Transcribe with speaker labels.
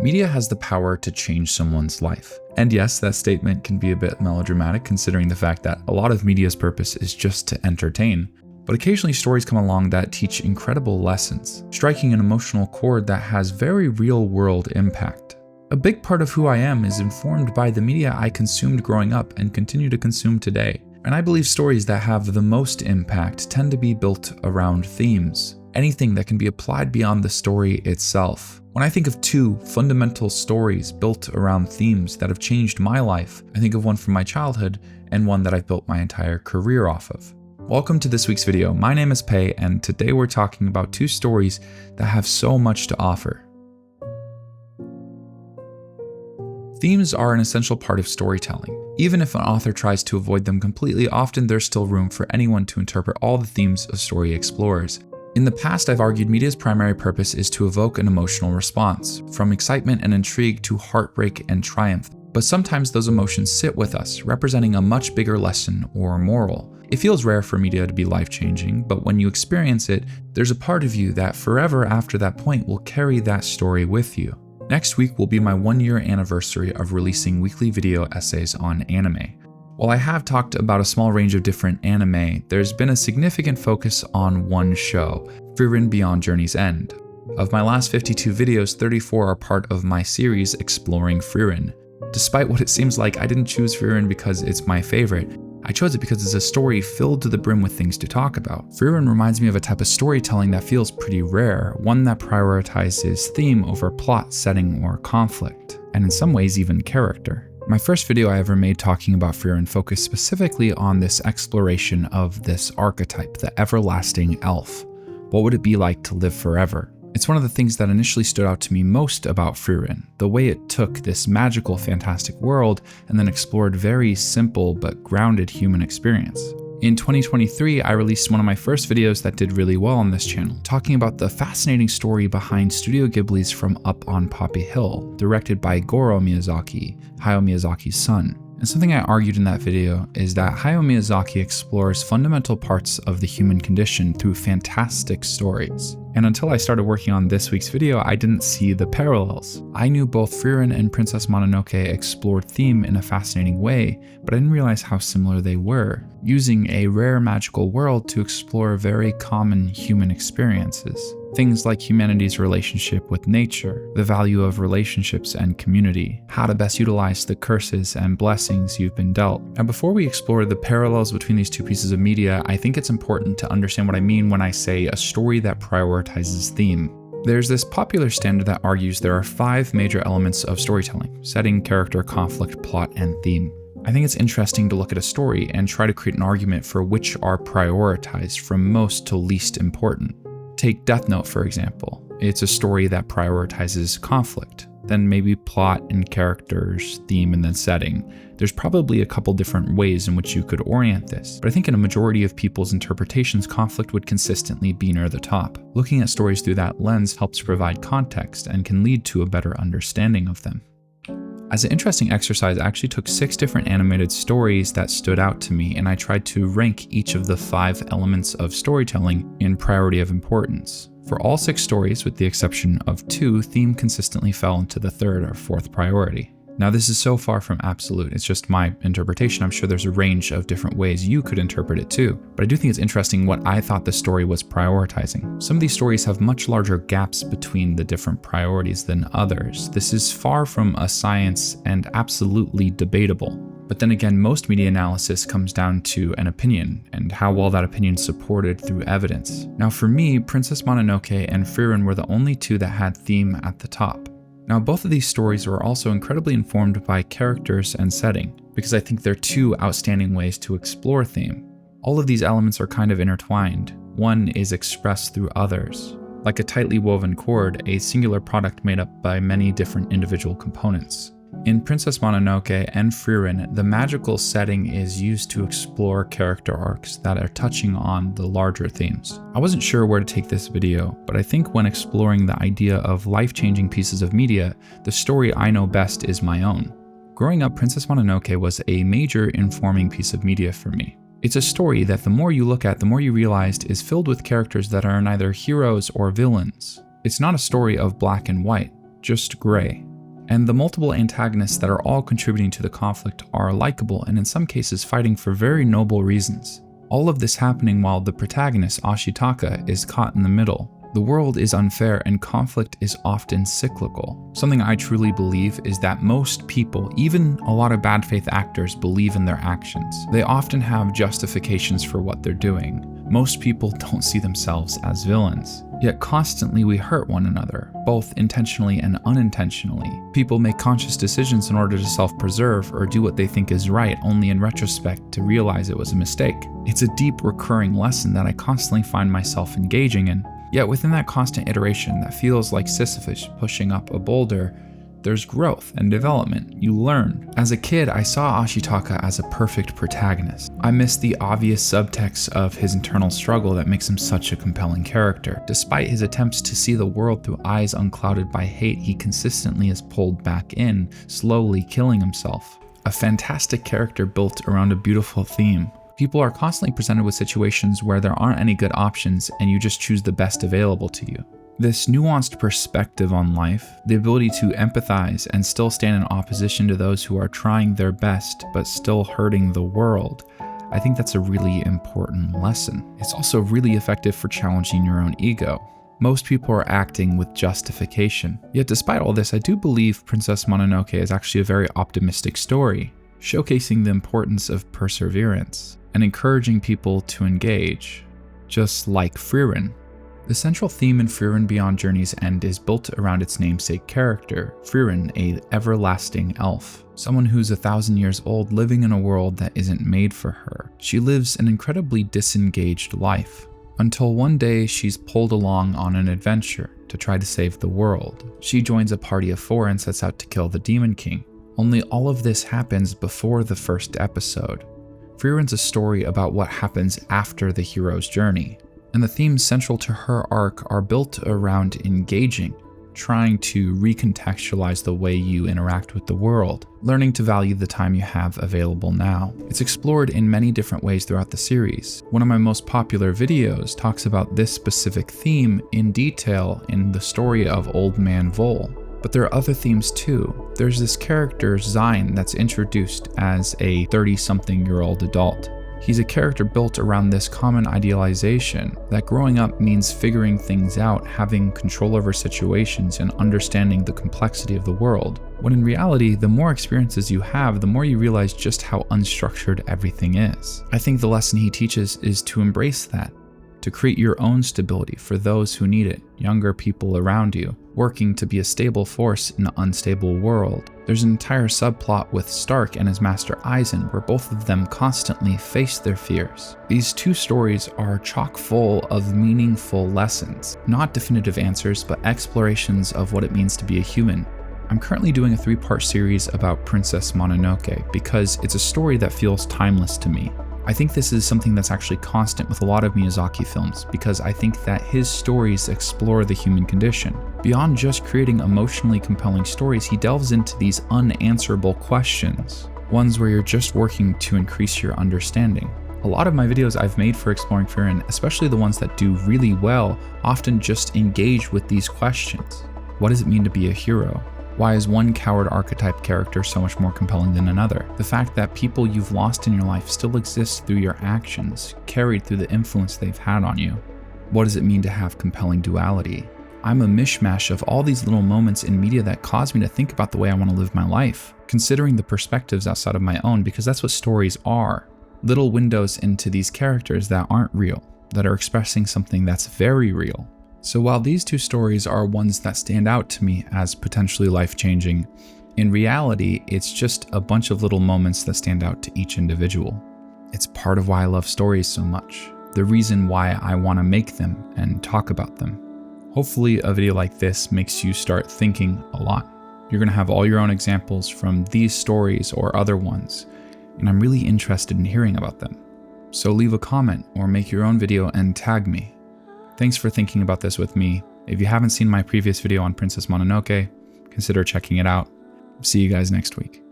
Speaker 1: Media has the power to change someone's life. And yes, that statement can be a bit melodramatic considering the fact that a lot of media's purpose is just to entertain. But occasionally stories come along that teach incredible lessons, striking an emotional chord that has very real-world impact. A big part of who I am is informed by the media I consumed growing up and continue to consume today. And I believe stories that have the most impact tend to be built around themes, anything that can be applied beyond the story itself. When I think of two fundamental stories built around themes that have changed my life, I think of one from my childhood and one that I've built my entire career off of. Welcome to this week's video. My name is Pei, and today we're talking about two stories that have so much to offer. Themes are an essential part of storytelling. Even if an author tries to avoid them completely, often there's still room for anyone to interpret all the themes a story explores. In the past, I've argued media's primary purpose is to evoke an emotional response, from excitement and intrigue to heartbreak and triumph. But sometimes those emotions sit with us, representing a much bigger lesson or moral. It feels rare for media to be life-changing, but when you experience it, there's a part of you that forever after that point will carry that story with you. Next week will be my 1-year anniversary of releasing weekly video essays on anime. While I have talked about a small range of different anime, there's been a significant focus on one show, Frieren Beyond Journey's End. Of my last 52 videos, 34 are part of my series exploring Frieren. Despite what it seems like, I didn't choose Frieren because it's my favorite. I chose it because it's a story filled to the brim with things to talk about. Frieren reminds me of a type of storytelling that feels pretty rare, one that prioritizes theme over plot, setting, or conflict, and in some ways even character. My first video I ever made talking about Frieren focused specifically on this exploration of this archetype, the everlasting elf. What would it be like to live forever? It's one of the things that initially stood out to me most about Frieren, the way it took this magical, fantastic world and then explored very simple but grounded human experience. In 2023, I released one of my first videos that did really well on this channel, talking about the fascinating story behind Studio Ghibli's From Up on Poppy Hill, directed by Goro Miyazaki, Hayao Miyazaki's son. And something I argued in that video is that Hayao Miyazaki explores fundamental parts of the human condition through fantastic stories. And until I started working on this week's video, I didn't see the parallels. I knew both Frieren and Princess Mononoke explored theme in a fascinating way, but I didn't realize how similar they were, using a rare magical world to explore very common human experiences. Things like humanity's relationship with nature, the value of relationships and community, how to best utilize the curses and blessings you've been dealt. Now, before we explore the parallels between these two pieces of media, I think it's important to understand what I mean when I say a story that prioritizes theme. There's this popular standard that argues there are 5 major elements of storytelling: setting, character, conflict, plot, and theme. I think it's interesting to look at a story and try to create an argument for which are prioritized from most to least important. Take Death Note, for example. It's a story that prioritizes conflict, then maybe plot and characters, theme, and then setting. There's probably a couple different ways in which you could orient this, but I think in a majority of people's interpretations, conflict would consistently be near the top. Looking at stories through that lens helps provide context and can lead to a better understanding of them. As an interesting exercise, I actually took 6 different animated stories that stood out to me, and I tried to rank each of the 5 elements of storytelling in priority of importance. For all 6 stories, with the exception of 2, theme consistently fell into the 3rd or 4th priority. Now, this is so far from absolute, it's just my interpretation. I'm sure there's a range of different ways you could interpret it too, but I do think it's interesting what I thought the story was prioritizing. Some of these stories have much larger gaps between the different priorities than others. This is far from a science and absolutely debatable. But then again, most media analysis comes down to an opinion, and how well that opinion is supported through evidence. Now for me, Princess Mononoke and Frieren were the only 2 that had theme at the top. Now, both of these stories were also incredibly informed by characters and setting, because I think they're 2 outstanding ways to explore theme. All of these elements are kind of intertwined. One is expressed through others. Like a tightly woven cord, a singular product made up by many different individual components. In Princess Mononoke and Frieren, the magical setting is used to explore character arcs that are touching on the larger themes. I wasn't sure where to take this video, but I think when exploring the idea of life-changing pieces of media, the story I know best is my own. Growing up, Princess Mononoke was a major informing piece of media for me. It's a story that the more you look at, the more you realized is filled with characters that are neither heroes or villains. It's not a story of black and white, just gray. And the multiple antagonists that are all contributing to the conflict are likable and in some cases fighting for very noble reasons. All of this happening while the protagonist, Ashitaka, is caught in the middle. The world is unfair and conflict is often cyclical. Something I truly believe is that most people, even a lot of bad faith actors, believe in their actions. They often have justifications for what they're doing. Most people don't see themselves as villains. Yet constantly we hurt one another, both intentionally and unintentionally. People make conscious decisions in order to self-preserve or do what they think is right, only in retrospect to realize it was a mistake. It's a deep recurring lesson that I constantly find myself engaging in. Yet within that constant iteration that feels like Sisyphus pushing up a boulder, there's growth and development. You learn. As a kid, I saw Ashitaka as a perfect protagonist. I missed the obvious subtext of his internal struggle that makes him such a compelling character. Despite his attempts to see the world through eyes unclouded by hate, he consistently is pulled back in, slowly killing himself. A fantastic character built around a beautiful theme. People are constantly presented with situations where there aren't any good options and you just choose the best available to you. This nuanced perspective on life, the ability to empathize and still stand in opposition to those who are trying their best but still hurting the world, I think that's a really important lesson. It's also really effective for challenging your own ego. Most people are acting with justification. Yet despite all this, I do believe Princess Mononoke is actually a very optimistic story, showcasing the importance of perseverance and encouraging people to engage, just like Frieren. The central theme in Frieren Beyond Journey's End is built around its namesake character, Frieren, an everlasting elf. Someone who's 1,000 years old living in a world that isn't made for her. She lives an incredibly disengaged life, until one day she's pulled along on an adventure to try to save the world. She joins a party of 4 and sets out to kill the Demon King. Only all of this happens before the first episode. Frieren's a story about what happens after the hero's journey, and the themes central to her arc are built around engaging, trying to recontextualize the way you interact with the world, learning to value the time you have available now. It's explored in many different ways throughout the series. One of my most popular videos talks about this specific theme in detail in the story of Old Man Vol. But there are other themes too. There's this character, Zine, that's introduced as a 30-something-year-old adult. He's a character built around this common idealization that growing up means figuring things out, having control over situations, and understanding the complexity of the world. When in reality, the more experiences you have, the more you realize just how unstructured everything is. I think the lesson he teaches is to embrace that, to create your own stability for those who need it, younger people around you, working to be a stable force in an unstable world. There's an entire subplot with Stark and his master Aizen where both of them constantly face their fears. These two stories are chock full of meaningful lessons, not definitive answers, but explorations of what it means to be a human. I'm currently doing a 3-part series about Princess Mononoke because it's a story that feels timeless to me. I think this is something that's actually constant with a lot of Miyazaki films because I think that his stories explore the human condition. Beyond just creating emotionally compelling stories, he delves into these unanswerable questions, ones where you're just working to increase your understanding. A lot of my videos I've made for exploring Frieren, especially the ones that do really well, often just engage with these questions. What does it mean to be a hero? Why is one coward archetype character so much more compelling than another? The fact that people you've lost in your life still exist through your actions, carried through the influence they've had on you. What does it mean to have compelling duality? I'm a mishmash of all these little moments in media that cause me to think about the way I want to live my life, considering the perspectives outside of my own, because that's what stories are. Little windows into these characters that aren't real, that are expressing something that's very real. So while these two stories are ones that stand out to me as potentially life-changing, in reality, it's just a bunch of little moments that stand out to each individual. It's part of why I love stories so much, the reason why I want to make them and talk about them. Hopefully a video like this makes you start thinking a lot. You're going to have all your own examples from these stories or other ones, and I'm really interested in hearing about them. So leave a comment or make your own video and tag me. Thanks for thinking about this with me. If you haven't seen my previous video on Princess Mononoke, consider checking it out. See you guys next week.